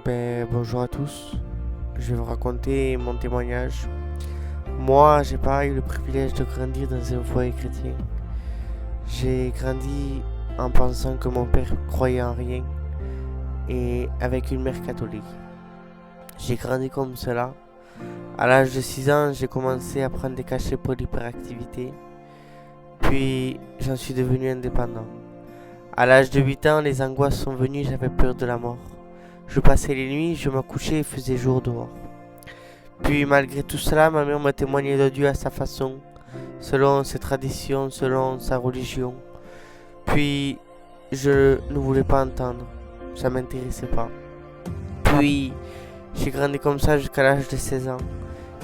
Bonjour à tous. Je vais vous raconter mon témoignage. Moi, j'ai pas eu le privilège de grandir dans un foyer chrétien. J'ai grandi en pensant que mon père croyait en rien et avec une mère catholique. J'ai grandi comme cela. À l'âge de 6 ans, j'ai commencé à prendre des cachets pour l'hyperactivité. Puis, j'en suis devenu indépendant. À l'âge de 8 ans, les angoisses sont venues, j'avais peur de la mort. Je passais les nuits, je me couchais et faisais jour dehors. Puis malgré tout cela, ma mère me témoignait de Dieu à sa façon, selon ses traditions, selon sa religion. Puis je ne voulais pas entendre, ça m'intéressait pas. Puis j'ai grandi comme ça jusqu'à l'âge de 16 ans.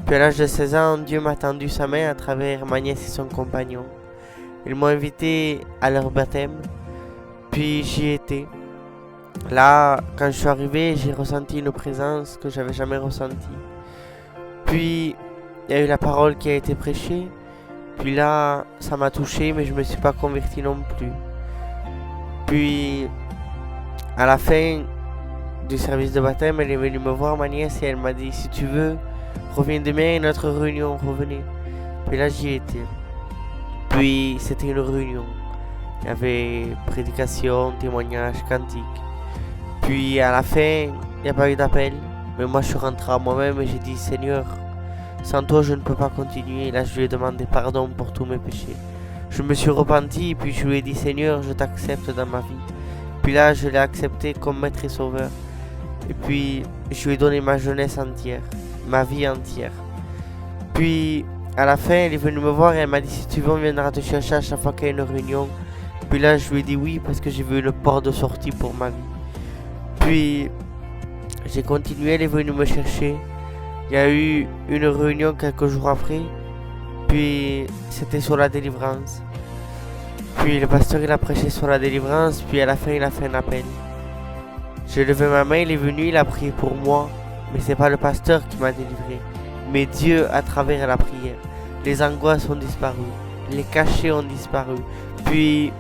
Puis à l'âge de 16 ans, Dieu m'a tendu sa main à travers ma nièce et son compagnon. Ils m'ont invité à leur baptême, puis j'y étais. Là, quand je suis arrivé, j'ai ressenti une présence que j'avais jamais ressentie. Puis, il y a eu la parole qui a été prêchée. Puis là, ça m'a touché, mais je me suis pas converti non plus. Puis, à la fin du service de baptême, elle est venue me voir, ma nièce, et elle m'a dit, si tu veux, reviens demain à notre réunion, revenez. Puis là, j'y étais. Puis, c'était une réunion. Il y avait prédication, témoignage, cantique. Puis à la fin, il n'y a pas eu d'appel. Mais moi je suis rentré à moi-même et j'ai dit Seigneur, sans toi je ne peux pas continuer. Et là je lui ai demandé pardon pour tous mes péchés. Je me suis repenti et puis je lui ai dit Seigneur, je t'accepte dans ma vie. Puis là je l'ai accepté comme maître et sauveur. Et puis je lui ai donné ma jeunesse entière, ma vie entière. Puis à la fin elle est venue me voir et elle m'a dit si tu veux on viendra te chercher à chaque fois qu'il y a une réunion. Puis là je lui ai dit oui parce que j'ai vu une porte de sortie pour ma vie. Puis j'ai continué, elle est venue me chercher. Il y a eu une réunion quelques jours après. Puis c'était sur la délivrance. Puis le pasteur il a prêché sur la délivrance. Puis à la fin il a fait un appel. J'ai levé ma main, il est venu, il a prié pour moi. Mais c'est pas le pasteur qui m'a délivré. Mais Dieu à travers la prière. Les angoisses ont disparu. Les cachets ont disparu. Puis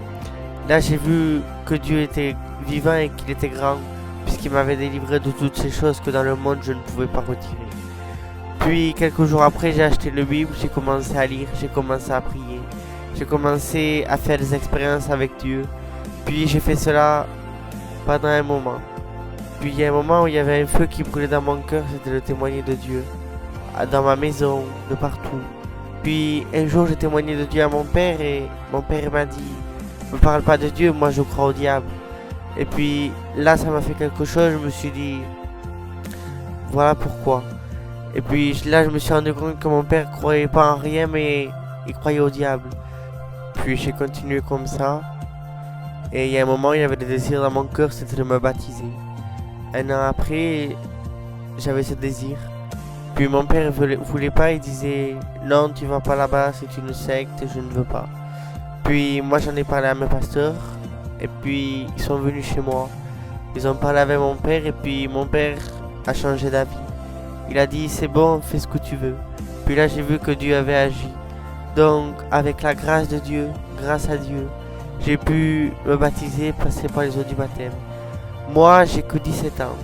là j'ai vu que Dieu était vivant et qu'il était grand. Puisqu'il m'avait délivré de toutes ces choses que dans le monde je ne pouvais pas retirer. Puis quelques jours après j'ai acheté le Bible, j'ai commencé à lire, j'ai commencé à prier. J'ai commencé à faire des expériences avec Dieu. Puis j'ai fait cela pendant un moment. Puis il y a un moment où il y avait un feu qui brûlait dans mon cœur, c'était de témoigner de Dieu. Dans ma maison, de partout. Puis un jour j'ai témoigné de Dieu à mon père et mon père m'a dit ne me parle pas de Dieu, moi je crois au diable. Et puis là ça m'a fait quelque chose, je me suis dit voilà pourquoi. Et puis là je me suis rendu compte que mon père croyait pas en rien mais il croyait au diable. Puis j'ai continué comme ça. Et il y a un moment il y avait des désirs dans mon cœur, c'était de me baptiser. Un an après j'avais ce désir. Puis mon père voulait pas, il disait non tu vas pas là-bas, c'est une secte, je ne veux pas. Puis moi j'en ai parlé à mes pasteurs. Et puis ils sont venus chez moi. Ils ont parlé avec mon père et puis mon père a changé d'avis. Il a dit c'est bon, fais ce que tu veux. Puis là j'ai vu que Dieu avait agi. Donc avec la grâce de Dieu, grâce à Dieu, j'ai pu me baptiser, passer par les eaux du baptême. Moi j'ai que 17 ans.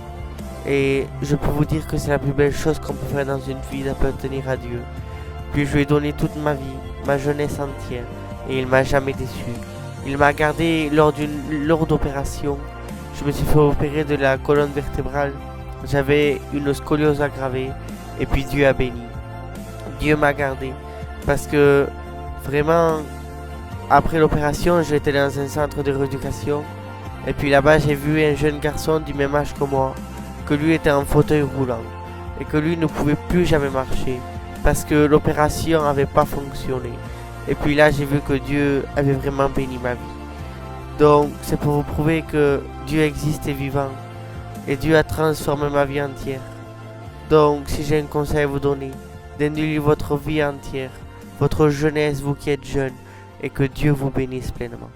Et je peux vous dire que c'est la plus belle chose qu'on peut faire dans une vie, d'appartenir à Dieu. Puis je lui ai donné toute ma vie, ma jeunesse entière. Et il m'a jamais déçu. Il m'a gardé lors d'une lourde opération. Je me suis fait opérer de la colonne vertébrale. J'avais une scoliose aggravée. Et puis Dieu a béni. Dieu m'a gardé. Parce que vraiment, après l'opération, j'étais dans un centre de rééducation. Et puis là-bas, j'ai vu un jeune garçon du même âge que moi. Que lui était en fauteuil roulant. Et que lui ne pouvait plus jamais marcher. Parce que l'opération n'avait pas fonctionné. Et puis là, j'ai vu que Dieu avait vraiment béni ma vie. Donc, c'est pour vous prouver que Dieu existe et vivant. Et Dieu a transformé ma vie entière. Donc, si j'ai un conseil à vous donner, donnez-lui votre vie entière, votre jeunesse, vous qui êtes jeune, et que Dieu vous bénisse pleinement.